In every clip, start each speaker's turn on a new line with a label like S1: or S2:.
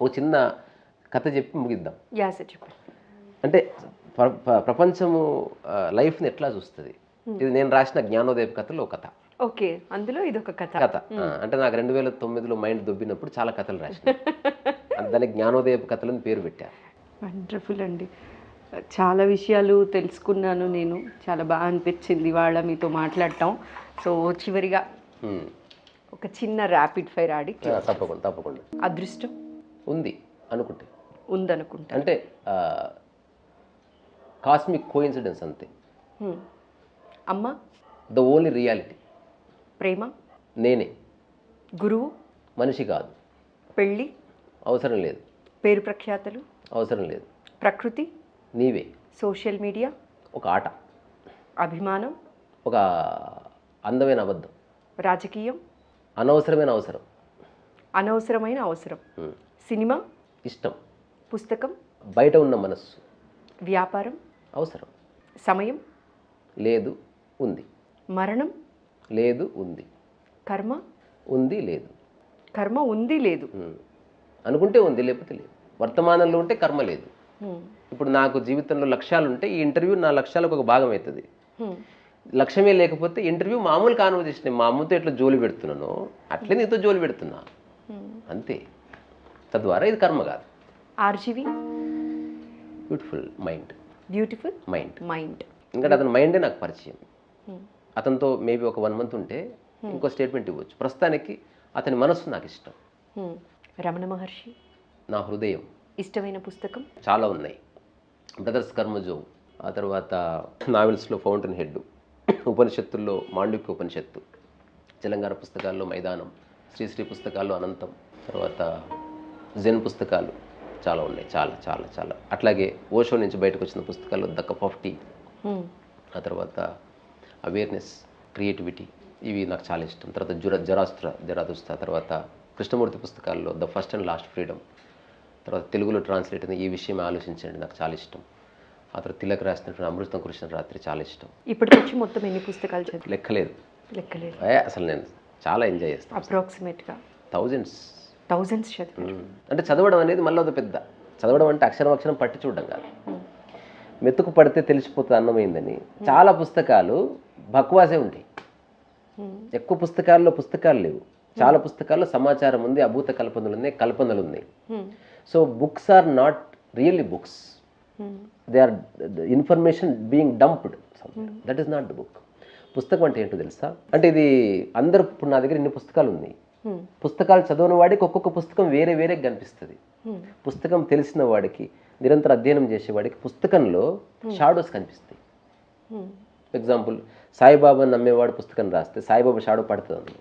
S1: ఓ చిన్న కథ చెప్పి ముగిద్దాం.
S2: సార్ చెప్పండి.
S1: అంటే ప్రపంచము లైఫ్ని ఎట్లా చూస్తుంది, ఇది నేను రాసిన జ్ఞానోదయ కథలో ఒక కథ.
S2: ఓకే, అందులో ఇది ఒక కథ.
S1: అంటే నాకు 2009లో మైండ్ దొబ్బినప్పుడు చాలా కథలు రాసిన, దానికి జ్ఞానోదయ కథలని పేరు పెట్టారు.
S2: వండర్ఫుల్ అండి, చాలా విషయాలు తెలుసుకున్నాను నేను. చాలా బాగా అనిపించింది ఇవాళ మీతో మాట్లాడటం. సో చివరిగా ఒక చిన్న ర్యాపిడ్ ఫైర్ ఆడి.
S1: తప్పకుండా.
S2: అదృష్టం
S1: ఉంది అనుకుంటే
S2: ఉందనుకుంటా,
S1: అంటే కాస్మిక్ కోఇన్సిడెన్స్ అంతే.
S2: అమ్మ
S1: ద ఓన్లీ రియాలిటీ.
S2: ప్రేమ
S1: నేనే.
S2: గురువు
S1: మనిషి కాదు.
S2: పెళ్ళి
S1: అవసరం లేదు.
S2: పేరు ప్రఖ్యాతలు
S1: అవసరం లేదు.
S2: ప్రకృతి
S1: నీవే.
S2: సోషల్ మీడియా
S1: ఒక ఆట.
S2: అభిమానం
S1: ఒక అందమైన అబద్ధం.
S2: రాజకీయం
S1: అనవసరమైన అవసరం.
S2: అనవసరమైన అవసరం. సినిమా
S1: ఇష్టం.
S2: పుస్తకం
S1: బయట ఉన్న మనస్సు.
S2: వ్యాపారం
S1: అవసరం.
S2: సమయం
S1: లేదు ఉంది.
S2: మరణం
S1: లేదు ఉంది.
S2: కర్మ
S1: ఉంది లేదు.
S2: కర్మ ఉంది లేదు.
S1: అనుకుంటే ఉంది, లేకపోతే లేదు. వర్తమానంలో ఉంటే కర్మ లేదు. ఇప్పుడు నాకు జీవితంలో లక్ష్యాలు ఉంటే ఈ ఇంటర్వ్యూ నా లక్ష్యాలకు ఒక భాగం అవుతుంది. లక్ష్యమే లేకపోతే ఇంటర్వ్యూ మామూలు కాన్వర్జేషన్. మా అమ్మతో ఎట్లా జోలి పెడుతున్నానో అట్లే నీతో జోలి పెడుతున్నా, అంతే. తద్వారా ఇది కర్మ కాదు.
S2: RGV
S1: beautiful mind.
S2: Beautiful
S1: mind. ఎందుకంటే అతని మైండే నాకు పరిచయం. అతనితో మేబీ ఒక 1 మంత్ ఉంటే ఇంకో స్టేట్మెంట్ ఇవ్వచ్చు. ప్రస్తుతానికి అతని మనస్సు నాకు ఇష్టం.
S2: రమణ మహర్షి
S1: నా హృదయం.
S2: ఇష్టమైన పుస్తకం
S1: చాలా ఉన్నాయి. బ్రదర్స్ కర్మజో, ఆ తర్వాత నావెల్స్లో ఫౌంటైన్ హెడ్, ఉపనిషత్తుల్లో మాండూక్య ఉపనిషత్తు, తెలంగాణ పుస్తకాల్లో మైదానం, శ్రీశ్రీ పుస్తకాల్లో అనంతం, తర్వాత జెన్ పుస్తకాలు చాలా ఉన్నాయి. చాలా చాలా చాలా. అట్లాగే ఓషో నుంచి బయటకు వచ్చిన పుస్తకాల్లో ద కప్ ఆఫ్ టీ, ఆ తర్వాత అవేర్నెస్, క్రియేటివిటీ, ఇవి నాకు చాలా ఇష్టం. తర్వాత జరాదుస్త్ర, తర్వాత కృష్ణమూర్తి పుస్తకాల్లో the first and last freedom, తర్వాత తెలుగులో ట్రాన్స్లేట్ అయిన ఈ విషయం ఆలోచించండి నాకు చాలా ఇష్టం. ఆ తర్వాత తిలక్ రాసినటువంటి అమృతం కృష్ణ రాత్రి చాలా ఇష్టం.
S2: ఇప్పటికొచ్చి మొత్తం ఎన్ని పుస్తకాలు చదివి?
S1: లెక్కలేదు. అసలు నేను చాలా ఎంజాయ్ చేస్తాను.
S2: అప్రాక్సిమేట్గా
S1: థౌజండ్స్
S2: చదివి.
S1: అంటే చదవడం అనేది మళ్ళీ ఒక పెద్ద చదవడం అంటే అక్షరం పట్టి చూడడం కాదు. మెతుకు పడితే తెలిసిపోతుంది అన్నమైందని. చాలా పుస్తకాలు బక్వాసే ఉంటాయి. ఎక్కువ పుస్తకాల్లో పుస్తకాలు లేవు. చాలా పుస్తకాల్లో సమాచారం ఉంది, అభూత కల్పనలు ఉన్నాయి. So books are not really books. They are information being dumped. That is not the book. పుస్తకం అంటే ఏంటో తెలుసా? అంటే ఇది అందరూ, ఇప్పుడు నా దగ్గర ఇన్ని పుస్తకాలు ఉన్నాయి. పుస్తకాలు చదవని వాడికి ఒక్కొక్క పుస్తకం వేరే కనిపిస్తుంది. పుస్తకం తెలిసిన వాడికి, నిరంతర అధ్యయనం చేసేవాడికి పుస్తకంలో షాడోస్ కనిపిస్తాయి. ఎగ్జాంపుల్, సాయిబాబా నమ్మేవాడు పుస్తకం రాస్తే సాయిబాబా షాడో పడుతుంది అందులో.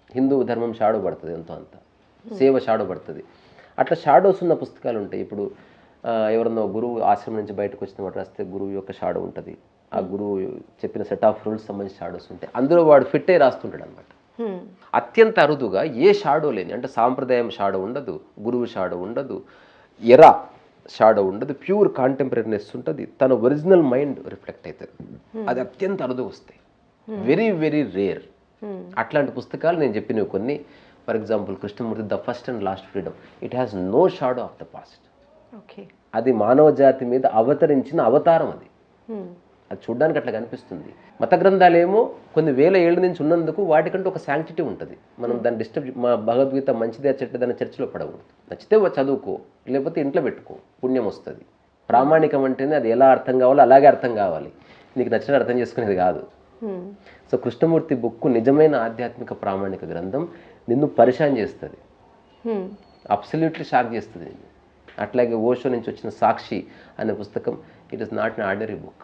S1: హిందూ ధర్మం షాడో పడుతుంది, ఎంతో అంత. సేవ షాడో పడుతుంది. అట్లా షాడోస్ ఉన్న పుస్తకాలు ఉంటాయి. ఇప్పుడు ఎవరన్నా గురువు ఆశ్రమం నుంచి బయటకు వచ్చిన వాడు రాస్తే గురువు యొక్క షాడో ఉంటుంది. ఆ గురువు చెప్పిన సెట్ ఆఫ్ రూల్స్ సంబంధించి షాడోస్ ఉంటాయి. అందులో వాడు ఫిట్ అయి రాస్తుంటాడు అనమాట. అత్యంత అరుదుగా ఏ షాడో లేని, అంటే సాంప్రదాయం షాడో ఉండదు, గురువు షాడో ఉండదు, ఎరా షాడో ఉండదు, ప్యూర్ కాంటెంపరీనెస్ ఉంటుంది. తన ఒరిజినల్ మైండ్ రిఫ్లెక్ట్ అవుతుంది. అది అత్యంత అరుదు వస్తాయి. Very very rare. అట్లాంటి పుస్తకాలు నేను చెప్పినవి కొన్ని. For example Krishnamurti the first and last freedom, it has no shadow of the past. అది మానవ జాతి మీద అవతరించిన అవతారం. అది చూడడానికి అట్లా కనిపిస్తుంది. మత గ్రంథాలేమో కొన్ని వేల ఏళ్ళ నుంచి ఉన్నందుకు వాటికంటూ ఒక శాంక్టిటీ ఉంటుంది. మనం దాన్ని డిస్టర్బ్, మా భగవద్గీత మంచిదే చెడ్డదని చర్చలో పడకూడదు. నచ్చితే చదువుకో, లేకపోతే ఇంట్లో పెట్టుకో, పుణ్యం వస్తుంది. ప్రామాణికం అంటేనే అది ఎలా అర్థం కావాలో అలాగే అర్థం కావాలి, నీకు నచ్చిన అర్థం చేసుకునేది కాదు. సో కృష్ణమూర్తి బుక్ నిజమైన ఆధ్యాత్మిక ప్రామాణిక గ్రంథం. నిన్ను పరిశాన్ చేస్తుంది, అబ్సల్యూట్లీ షాక్ చేస్తుంది నిన్ను. అట్లాగే ఓషో నుంచి వచ్చిన సాక్షి అనే పుస్తకం, it is not an ordinary book.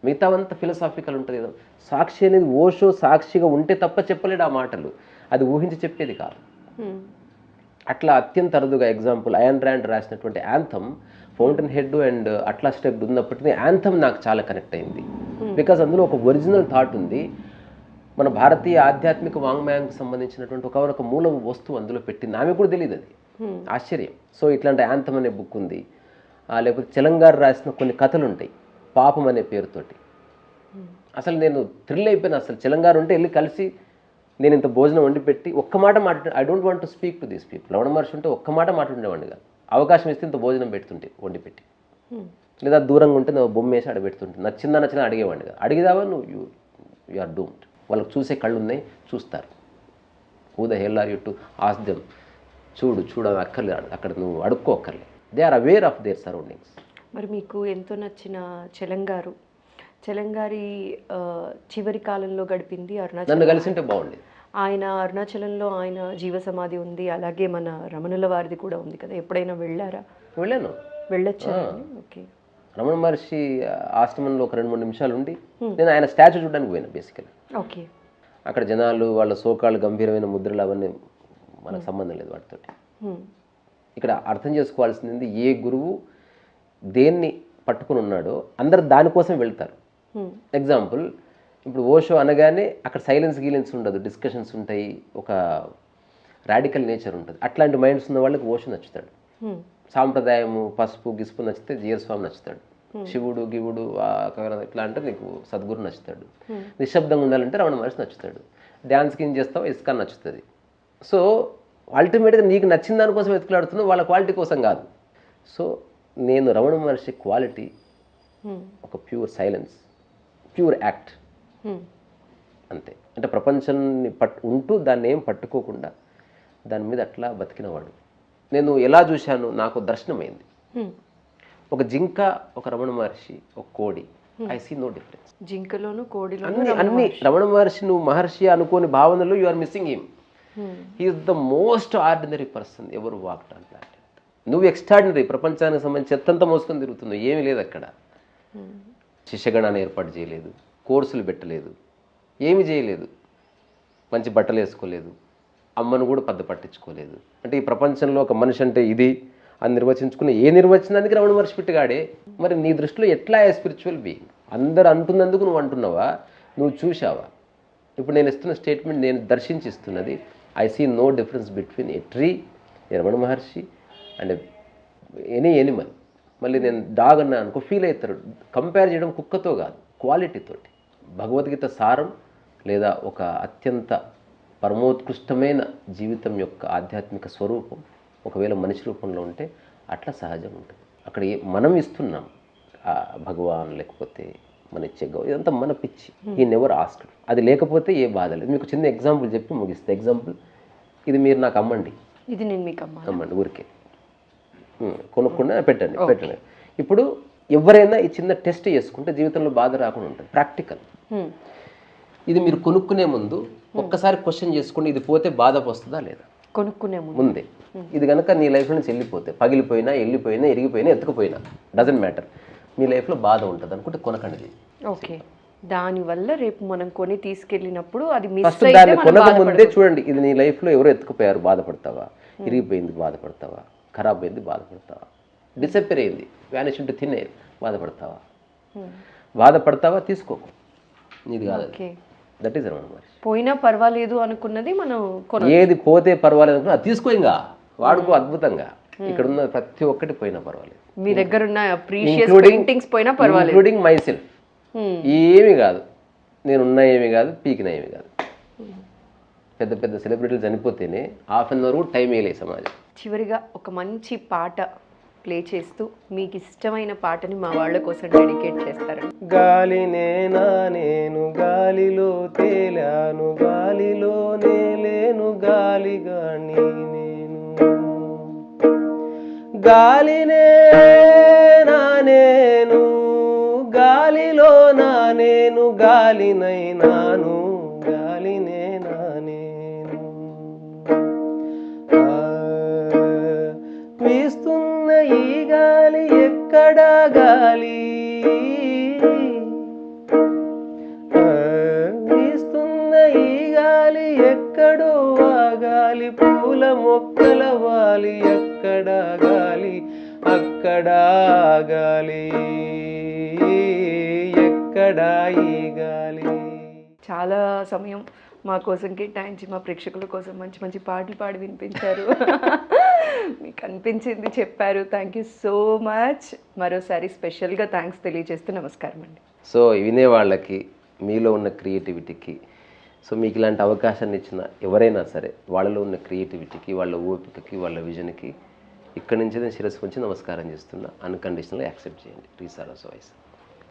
S1: మిగతావంతా ఫిలసాఫికల్ ఉంటుంది కదా. సాక్షి అనేది ఓషో సాక్షిగా ఉంటే తప్ప చెప్పలేడు ఆ మాటలు, అది ఊహించి చెప్పేది కాదు. అట్లా అత్యంత అరుదుగా. ఎగ్జాంపుల్, అయాన్ ర్యాండ్ రాసినటువంటి Anthem, Fountainhead and Atlas Shrugged ఉన్నప్పటికీ యాంథమ్ నాకు చాలా కనెక్ట్ అయింది. బికాజ్ అందులో ఒక ఒరిజినల్ థాట్ ఉంది. మన భారతీయ ఆధ్యాత్మిక వాంగ్మయానికి సంబంధించినటువంటి ఒక మూల వస్తువు అందులో పెట్టింది. ఆమె కూడా తెలియదు, అది ఆశ్చర్యం. సో ఇట్లాంటి యాంథమ్ అనే బుక్ ఉంది. లేకపోతే తెలంగాణ రాసిన కొన్ని కథలు ఉంటాయి, పాపం అనే పేరుతోటి. అసలు నేను థ్రిల్ అయిపోయినా. అసలు తెలంగాణ ఉంటే వెళ్ళి కలిసి నేను ఇంత భోజనం వండి పెట్టి ఒక్క మాట I don't want to speak to these people. Ramana Maharshi ఉంటే ఒక్క మాట మాట్లాడేవాడిని కాదు. అవకాశం ఇస్తే ఇంత భోజనం పెడుతుంటే వండి పెట్టి, లేదా దూరంగా ఉంటే నువ్వు బొమ్మ వేసి అడబెడుతుంటే నచ్చిన అడిగేవాడిని కాదు. అడిగేదావా నువ్వు యు ఆర్ డూమ్డ్. వాళ్ళకి చూసే కళ్ళు ఉన్నాయి, చూస్తారు. Who the hell are you to ask them. చూడు అక్కర్లేదు, అక్కడ నువ్వు అడుక్కోక్కర్లేదు. They are aware of their surroundings.
S2: మరి మీకు ఎంతో నచ్చిన చలంగారి చివరి కాలంలో గడిపింది అరుణాచలం.
S1: నన్ను కలిసి ఉంటే బాగుండేది.
S2: ఆయన అరుణాచలంలో ఆయన జీవ సమాధి ఉంది, అలాగే మన రమణుల వారిది కూడా ఉంది కదా, ఎప్పుడైనా వెళ్ళారా?
S1: వెళ్ళాను.
S2: వెళ్ళొచ్చా? ఓకే.
S1: రమణ మహర్షి ఆశ్రమంలో ఒక 2-3 నిమిషాలు ఉండి నేను ఆయన స్టాచ్యూ చూడడానికి పోయినా బేసికలీ.
S2: ఓకే.
S1: అక్కడ జనాలు వాళ్ళ సోకాళ్ళు గంభీరమైన ముద్రలు అవన్నీ మనకు సంబంధం లేదు వాటితో. ఇక్కడ అర్థం చేసుకోవాల్సింది, ఏ గురువు దేన్ని పట్టుకుని ఉన్నాడో అందరు దానికోసం వెళ్తారు. ఎగ్జాంపుల్, ఇప్పుడు ఓషో అనగానే అక్కడ గీలెన్స్ ఉండదు, డిస్కషన్స్ ఉంటాయి, ఒక రాడికల్ నేచర్ ఉంటుంది. అట్లాంటి మైండ్స్ ఉన్న వాళ్ళకి ఓషో నచ్చుతాడు. సాంప్రదాయము, పసుపు గిసుపు నచ్చితే జీఎస్ స్వామి నచ్చుతాడు. శివుడు గివుడు ఇట్లా అంటే నీకు సద్గురు నచ్చుతాడు. నిశ్శబ్దంగా ఉండాలంటే రమణ మహర్షి నచ్చుతాడు. డ్యాన్స్కి ఏం చేస్తావు ఇస్కాన్ నచ్చుతుంది. సో అల్టిమేట్గా నీకు నచ్చిన దానికోసం వెతుకులాడుతున్నావు, వాళ్ళ క్వాలిటీ కోసం కాదు. సో నేను రమణ మహర్షి క్వాలిటీ ఒక ప్యూర్ సైలెన్స్, ప్యూర్ యాక్ట్ అంతే. అంటే ప్రపంచాన్ని ఉంటూ దాన్ని ఏం పట్టుకోకుండా దాని మీద అట్లా బతికినవాడు. నేను ఎలా చూశాను, నాకు దర్శనమైంది. ఒక జింక, ఒక రమణ మహర్షి, ఒక కోడి, ఐ సీ నో డిఫరెన్స్.
S2: జింకలోను కోడిలో
S1: అన్ని రమణ మహర్షి, నువ్వు మహర్షి అనుకోని భావనలు you are missing him. He is the most ordinary person ever walked on planet. నువ్వు ఎక్స్ట్రాడినరీ. ప్రపంచానికి సంబంధించి చెత్తంతా మోసుకొని తిరుగుతుంది, ఏమీ లేదు అక్కడ. శిష్యగణాన్ని ఏర్పాటు చేయలేదు, కోర్సులు పెట్టలేదు, ఏమి చేయలేదు, మంచి బట్టలు వేసుకోలేదు, అమ్మను కూడా పెద్ద పట్టించుకోలేదు. అంటే ఈ ప్రపంచంలో ఒక మనిషి అంటే ఇది అని నిర్వచించుకున్న ఏ నిర్వచనానికి రమణ మహర్షి పెట్టిగాడే. మరి నీ దృష్టిలో ఎట్లా స్పిరిచువల్ బీయింగ్? అందరు అంటున్నందుకు నువ్వు అంటున్నావా, నువ్వు చూసావా? ఇప్పుడు నేను ఇస్తున్న స్టేట్మెంట్ నేను దర్శించిస్తున్నది. I see no difference between a tree, a Ramana Maharshi and any animal. మళ్ళీ నేను డాగ్ అన్నా అనుకో ఫీల్ అవుతారు. కంపేర్ చేయడం కుక్కతో కాదు, క్వాలిటీతోటి. భగవద్గీత సారం లేదా ఒక అత్యంత పరమోత్కృష్టమైన జీవితం యొక్క ఆధ్యాత్మిక స్వరూపం ఒకవేళ మనిషి రూపంలో ఉంటే అట్లా సహజం ఉంటుంది. అక్కడ మనం ఇస్తున్నాం భగవాన్, లేకపోతే మన ఇచ్చే ఇదంతా మన పిచ్చి. ఈ నెవర్ ఆస్క్డ్. అది లేకపోతే ఏ బాధ లేదు. మీకు చిన్న ఎగ్జాంపుల్ చెప్పి ముగిస్తే, ఎగ్జాంపుల్, ఇది మీరు నాకు అమ్మండి,
S2: ఇది నేను మీకు
S1: అమ్మండి, ఊరికే కొనుక్కున్నా పెట్టండి. ఇప్పుడు ఎవరైనా ఈ చిన్న టెస్ట్ చేసుకుంటే జీవితంలో బాధ రాకుండా ఉంటుంది. ప్రాక్టికల్. ఇది మీరు కొనుక్కునే ముందు ఒక్కసారి క్వశ్చన్ చేసుకోండి, ఇది పోతే బాధ వస్తుందా లేదా?
S2: కొనుక్కునే
S1: ముందే. ఇది కనుక నీ లైఫ్లో నుంచి వెళ్ళిపోతే, పగిలిపోయినా, వెళ్ళిపోయినా, ఇరిగిపోయినా, ఎత్తుకుపోయినా, డజంట్ మ్యాటర్, మీ లైఫ్లో బాధ ఉంటుంది అనుకుంటే కొనకండి.
S2: ఓకే. దానివల్ల రేపు మనం కొని తీసుకెళ్ళినప్పుడు అది
S1: ఫస్ట్ దాన్ని కొనక ముందే చూడండి, ఇది నీ లైఫ్లో ఎవరో ఎత్తుకుపోయారు, బాధపడతావా? ఇరిగిపోయింది, బాధపడతావా? ఖరాబ్ అయింది, బాధపడతావా? డిసప్పేర్ అయింది, వ్యానిష్ ఉంటే తినే, బాధపడతావా? తీసుకోకు, నీది కాదు. That is Ramana Maharshi.
S2: పోయినా పర్వాలేదు అనుకున్నది మనం
S1: ఏది పోతే పర్వాలేదు అనుకున్నా అది తీసుకో, ఇంకా వాడుకో అద్భుతంగా. ఇక్కడ ఉన్న ప్రతి ఒక్కటి పోయినా పర్వాలేదు.
S2: మీ దగ్గర ఉన్న ప్రీషియస్ పెయింటింగ్స్ పోయినా పర్వాలేదు,
S1: ఇంక్లూడింగ్ మై సెల్ఫ్. ఏమి కాదు, నేనున్నా ఏమి కాదు, పీకినా ఏమి కాదు. పెద్ద పెద్ద సెలబ్రిటీలు చనిపోతేనే ½ కూడా టైం వేయలేదు సమాజం.
S2: చివరిగా ఒక మంచి పాట ప్లే చేస్తూ మీకు ఇష్టమైన పాటని మా వాళ్ళ కోసం డెడికేట్ చేస్తారు.
S1: గాలినేనా నేను, గాలిలో తేలాను, గాలిలోనే లేను, గాలిగా నేను. గాలినేనా నేను, గాలిలో నా నేను, గాలినైనాను, గాలినేనా నేను. వీస్తున్న ఈ గాలి ఎక్కడా గాలి, వీస్తున్న ఈ గాలి ఎక్కడో ఆ గాలి, పూల మొక్కల వాలి ఎక్కడా గాలి, అక్కడా గాలి, ఎక్కడా ఈ గాలి.
S2: చాలా సమయం మా కోసం కేటాయించి మా ప్రేక్షకుల కోసం మంచి మంచి పాటలు పాడి వినిపించారు. మీకు అనిపించింది చెప్పారు. Thank you so much. మరోసారి స్పెషల్గా థ్యాంక్స్ తెలియజేస్తూ నమస్కారం అండి.
S1: సో వినే వాళ్ళకి మీలో ఉన్న క్రియేటివిటీకి సో మీకు ఇలాంటి అవకాశాన్ని ఇచ్చిన ఎవరైనా సరే వాళ్ళలో ఉన్న క్రియేటివిటీకి, వాళ్ళ ఓపికకి, వాళ్ళ విజన్కి ఇక్కడి నుంచి నేను శిరస్సు ఉంచి నమస్కారం చేస్తున్నా. అన్కండిషనల్గా యాక్సెప్ట్ చేయండి రీసాలోస్ వాయిస్.